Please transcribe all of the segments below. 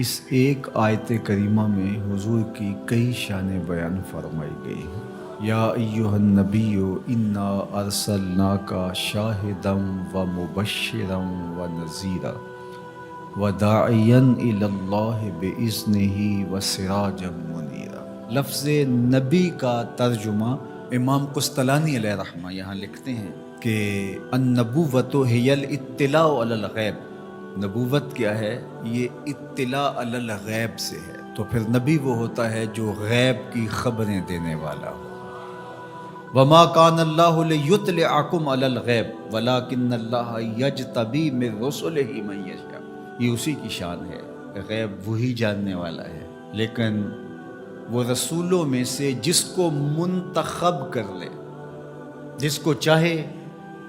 اس ایک آیت کریمہ میں حضور کی کئی شانیں بیان فرمائی گئی ہیں۔ یا ایہا النبی انا ارسلناک شاہدا و مبشرا و نذیرا وداعیا الی اللہ باذنہ و سراجا منیرا۔ لفظ نبی کا ترجمہ امام قسطلانی علیہ رحمہ یہاں لکھتے ہیں کہ النبوۃ ہی الاطلاع علی الغیب۔ نبوت کیا ہے؟ یہ اطلاع علی الغیب سے ہے، تو پھر نبی وہ ہوتا ہے جو غیب کی خبریں دینے والا ہو۔ وما کان اللہ لیطلعکم علی الغیب ولکن اللہ یجتبی من رسلہ من یشاء۔ یہ اسی کی شان ہے، غیب وہی جاننے والا ہے، لیکن وہ رسولوں میں سے جس کو منتخب کر لے، جس کو چاہے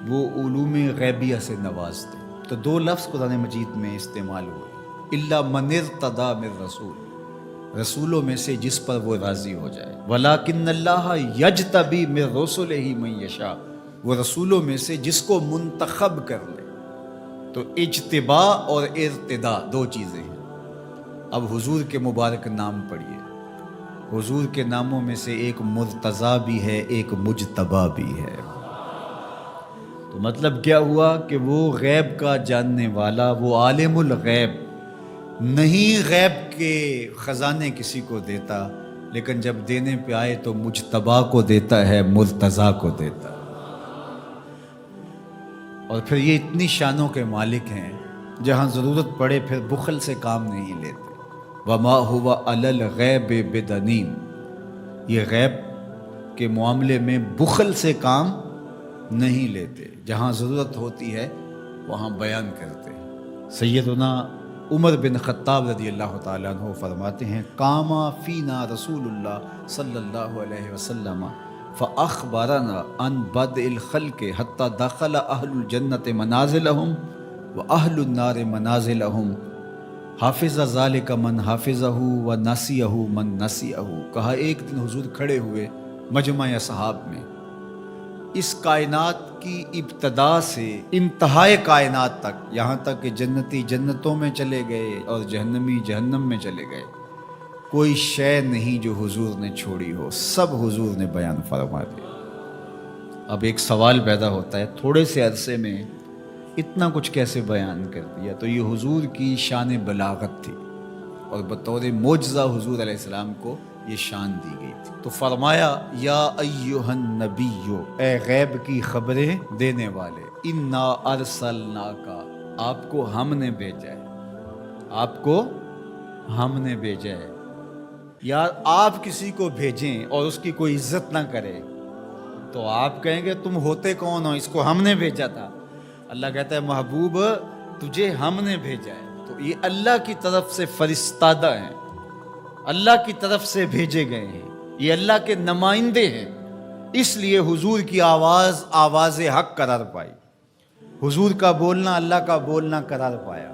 وہ علوم غیبیہ سے نواز دے۔ تو دو لفظ قرآن مجید میں استعمال ہوئے، الا من ارتضی من رسول، رسولوں میں سے جس پر وہ راضی ہو جائے، ولیکن اللہ یجتبی من رسلہ من یشاء، وہ رسولوں میں سے جس کو منتخب کر لے۔ تو اجتباء اور ارتداء دو چیزیں ہیں۔ اب حضور کے مبارک نام پڑھیے، حضور کے ناموں میں سے ایک مرتضیٰ بھی ہے، ایک مجتبیٰ بھی ہے۔ تو مطلب کیا ہوا کہ وہ غیب کا جاننے والا، وہ عالم الغیب نہیں، غیب کے خزانے کسی کو دیتا، لیکن جب دینے پہ آئے تو مجتبیٰ کو دیتا ہے، مرتضیٰ کو دیتا ہے۔ اور پھر یہ اتنی شانوں کے مالک ہیں، جہاں ضرورت پڑے پھر بخل سے کام نہیں لیتے۔ وما ہوا علی الغیب بدنین، یہ غیب کے معاملے میں بخل سے کام نہیں لیتے، جہاں ضرورت ہوتی ہے وہاں بیان کرتے ہیں۔ سیدنا عمر بن خطاب رضی اللہ تعالیٰ عنہ فرماتے ہیں، قاما فینا رسول اللہ صلی اللہ علیہ وسلم فاخبرنا عن بدء الخلق حتی دخل اہل الجنت منازلہم و اہل النار منازلہم، حافظ ذالک من حافظہ و نسیہ من نسیہ۔ کہا ایک دن حضور کھڑے ہوئے مجمع اصحاب میں، اس کائنات کی ابتدا سے انتہائے کائنات تک، یہاں تک کہ جنتی جنتوں میں چلے گئے اور جہنمی جہنم میں چلے گئے، کوئی شے نہیں جو حضور نے چھوڑی ہو، سب حضور نے بیان فرما دیا۔ اب ایک سوال پیدا ہوتا ہے، تھوڑے سے عرصے میں اتنا کچھ کیسے بیان کر دیا؟ تو یہ حضور کی شان بلاغت تھی، اور بطور معجزہ حضور علیہ السلام کو یہ شان دی گئی تھی۔ تو فرمایا، یا ایہا النبی، اے غیب کی خبریں دینے والے، انا ارسلناک، آپ کو ہم نے بھیجا ہے، آپ کو ہم نے بھیجا ہے۔ یار آپ کسی کو بھیجیں اور اس کی کوئی عزت نہ کرے تو آپ کہیں گے تم ہوتے کون ہو، اس کو ہم نے بھیجا تھا۔ اللہ کہتا ہے محبوب تجھے ہم نے بھیجا ہے۔ تو یہ اللہ کی طرف سے فرستادہ ہیں، اللہ کی طرف سے بھیجے گئے ہیں، یہ اللہ کے نمائندے ہیں، اس لیے حضور کی آواز آواز حق قرار پائی، حضور کا بولنا اللہ کا بولنا قرار پایا،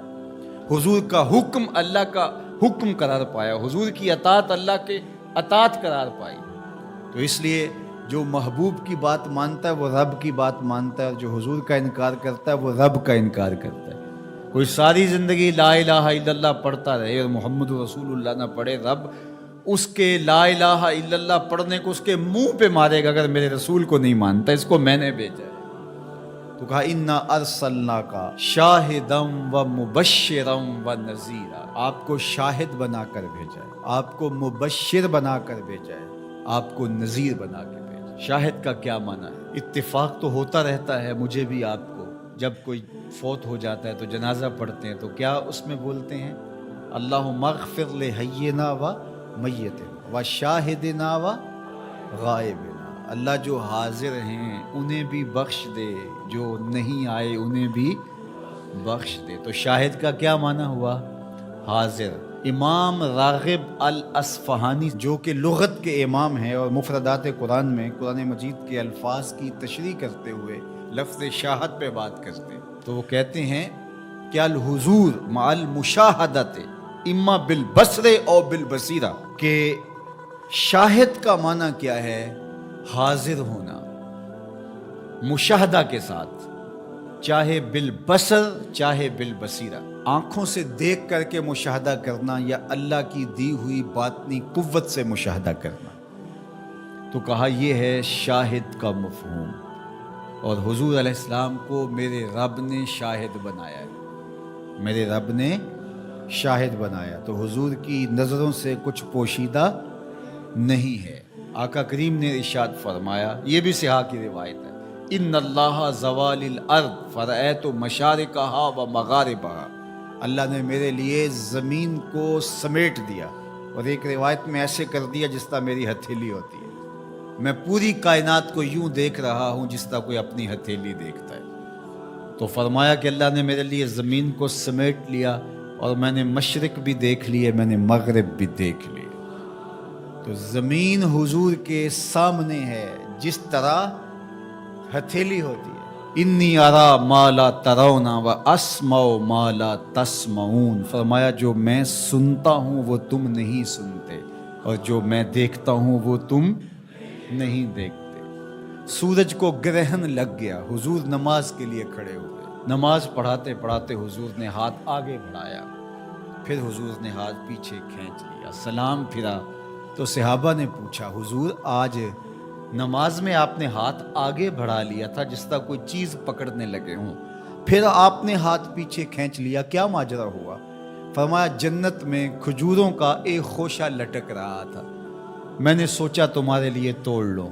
حضور کا حکم اللہ کا حکم قرار پایا، حضور کی اطاعت اللہ کے اطاعت قرار پائی۔ تو اس لیے جو محبوب کی بات مانتا ہے وہ رب کی بات مانتا ہے، اور جو حضور کا انکار کرتا ہے وہ رب کا انکار کرتا ہے۔ کوئی ساری زندگی لا الہ الا اللہ پڑھتا رہے اور محمد رسول اللہ نہ پڑھے، رب اس کے لا الہ الا اللہ پڑھنے کو اس کے منہ پہ مارے گا اگر میرے رسول کو نہیں مانتا، اس کو میں نے بھیجا ہے۔ تو کہا انا ارسلناک شاہدا و مبشرا و نذیرا، آپ کو شاہد بنا کر بھیجا ہے، آپ کو مبشر بنا کر بھیجا ہے، آپ کو نذیر بنا کے بھیجا ہے۔ شاہد کا کیا معنی ہے؟ اتفاق تو ہوتا رہتا ہے مجھے بھی آپ کو، جب کوئی فوت ہو جاتا ہے تو جنازہ پڑھتے ہیں تو کیا اس میں بولتے ہیں، اللہم اغفر لحینا و میتنا و شاہدنا و غائبنا، اللہ جو حاضر ہیں انہیں بھی بخش دے، جو نہیں آئے انہیں بھی بخش دے۔ تو شاہد کا کیا معنی ہوا؟ حاضر۔ امام راغب الاصفہانی جو کہ لغت کے امام ہیں اور مفردات قرآن میں قرآن مجید کے الفاظ کی تشریح کرتے ہوئے لفظ شاہد پہ بات کرتے ہیں، تو وہ کہتے ہیں کہ الحضور مع المشاہدت اما بالبصر او بالبصیرہ، کہ شاہد کا معنی کیا ہے؟ حاضر ہونا مشاہدہ کے ساتھ، چاہے بالبصر چاہے بالبصیرہ۔ آنکھوں سے دیکھ کر کے مشاہدہ کرنا یا اللہ کی دی ہوئی باطنی قوت سے مشاہدہ کرنا؟ تو کہا یہ ہے شاہد کا مفہوم، اور حضور علیہ السلام کو میرے رب نے شاہد بنایا ہے، میرے رب نے شاہد بنایا، تو حضور کی نظروں سے کچھ پوشیدہ نہیں ہے۔ آقا کریم نے ارشاد فرمایا، یہ بھی صحاح کی روایت ہے، ان اللہ زوال الارض فرأیت مشارقہا و مغاربہا، اللہ نے میرے لیے زمین کو سمیٹ دیا، اور ایک روایت میں ایسے کر دیا جس طرح میری ہتھیلی ہوتی ہے، میں پوری کائنات کو یوں دیکھ رہا ہوں جس طرح کوئی اپنی ہتھیلی دیکھتا ہے۔ تو فرمایا کہ اللہ نے میرے لیے زمین کو سمیٹ لیا، اور میں نے مشرق بھی دیکھ لیے، میں نے مغرب بھی دیکھ لیے۔ تو زمین حضور کے سامنے ہے جس طرح ہتھیلی ہوتی ہے۔ انی ارا ما لا ترون و اسمع ما لا تسمعون، فرمایا جو میں سنتا ہوں وہ تم نہیں سنتے، اور جو میں دیکھتا ہوں وہ تم نہیں دیکھتے۔ سورج کو گرہن لگ گیا، حضور نماز کے لیے کھڑے ہوئے، نماز پڑھاتے پڑھاتے حضور نے ہاتھ آگے بڑھایا، پھر حضور نے ہاتھ پیچھے کھینچ لیا، سلام پھرا تو صحابہ نے پوچھا حضور آج نماز میں آپ نے ہاتھ آگے بڑھا لیا تھا جس طرح کوئی چیز پکڑنے لگے ہوں، پھر آپ نے ہاتھ پیچھے کھینچ لیا، کیا ماجرا ہوا؟ فرمایا جنت میں کھجوروں کا ایک خوشہ لٹک رہا تھا، میں نے سوچا تمہارے لیے توڑ لوں،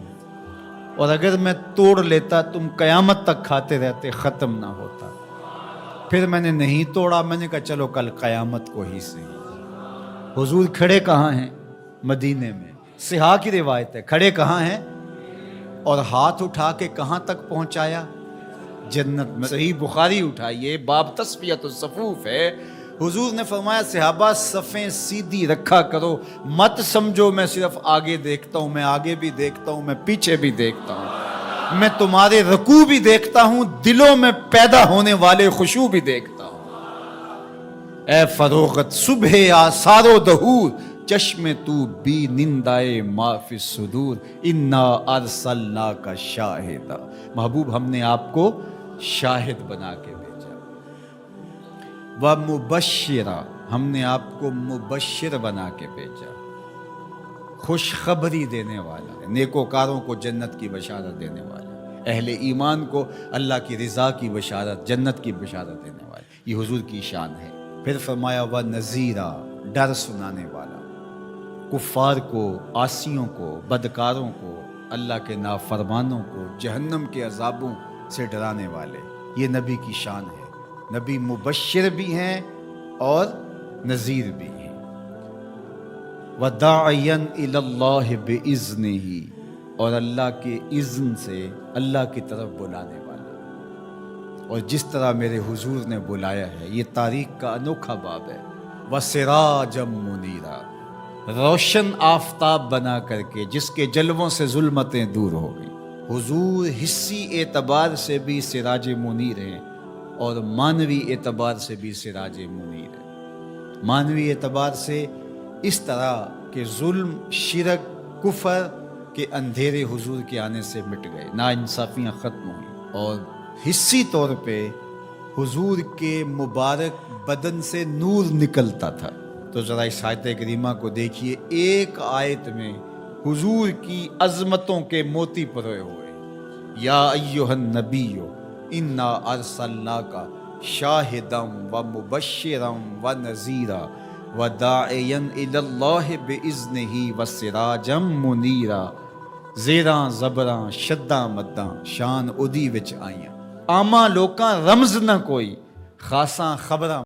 اور اگر میں توڑ لیتا تم قیامت تک کھاتے رہتے، ختم نہ ہوتا، پھر میں نے نہیں توڑا، میں نے کہا چلو کل قیامت کو ہی صحیح۔ حضور کھڑے کہاں ہیں؟ مدینے میں، صحاح کی روایت ہے، کھڑے کہاں ہیں اور ہاتھ اٹھا کے کہاں تک پہنچایا؟ جنت میں۔ صحیح بخاری اٹھائیے، باب تصفیۃ الصفوف ہے، حضور نے فرمایا صحابہ صفیں سیدھی رکھا کرو، مت سمجھو میں صرف آگے دیکھتا ہوں، میں آگے بھی دیکھتا ہوں، میں پیچھے بھی دیکھتا ہوں، میں تمہارے رکوع بھی دیکھتا ہوں، دلوں میں پیدا ہونے والے خشوع بھی دیکھتا ہوں۔ اے فروغت صبح آثار و دہور، چشم تو بی نندائے ما فی الصدور، انا ارسلناک شاہدا، محبوب ہم نے آپ کو شاہد بنا کے بھیجا، و مبشرا، ہم نے آپ کو مبشر بنا کے بھیجا، خوشخبری دینے والا ہے، نیکوکاروں کو جنت کی بشارت دینے والا ہے، اہل ایمان کو اللہ کی رضا کی بشارت، جنت کی بشارت دینے والا، یہ حضور کی شان ہے۔ پھر فرمایا و نذیرا، ڈر سنانے والا، کفار کو، عاصیوں کو، بدکاروں کو، اللہ کے نافرمانوں کو جہنم کے عذابوں سے ڈرانے والے، یہ نبی کی شان ہے، نبی مبشر بھی ہیں اور نذیر بھی ہیں۔ وَدَاعِيًا إِلَى اللَّهِ بِإِذْنِهِ، اور اللہ کے اذن سے اللہ کی طرف بلانے والا، اور جس طرح میرے حضور نے بلایا ہے، یہ تاریخ کا انوکھا باب ہے۔ وَسِرَاجًا مُنِيرًا، روشن آفتاب بنا کر کے جس کے جلووں سے ظلمتیں دور ہو گئی۔ حضور حصی اعتبار سے بھی سراج منیر ہیں، اور معنوی اعتبار سے بھی سراج منیر ہے۔ معنوی اعتبار سے اس طرح کہ ظلم، شرک، کفر کے اندھیرے حضور کے آنے سے مٹ گئے، ناانصافیاں ختم ہوئیں، اور حصی طور پہ حضور کے مبارک بدن سے نور نکلتا تھا۔ تو ذرا اس آیت کریمہ کو دیکھیے، ایک آیت میں حضور کی عظمتوں کے موتی پروئے ہوئے۔ یا ایھا النبی انا ارسلناک شاہدا و مبشرا و نذیرا و داعیا الی اللہ باذنہ و سراجا منیرا، زیراں زبراں شداں مداں شان ادی وچ آئیاں، عاماں لوکاں رمز نہ کوئی، خاصاں خبراں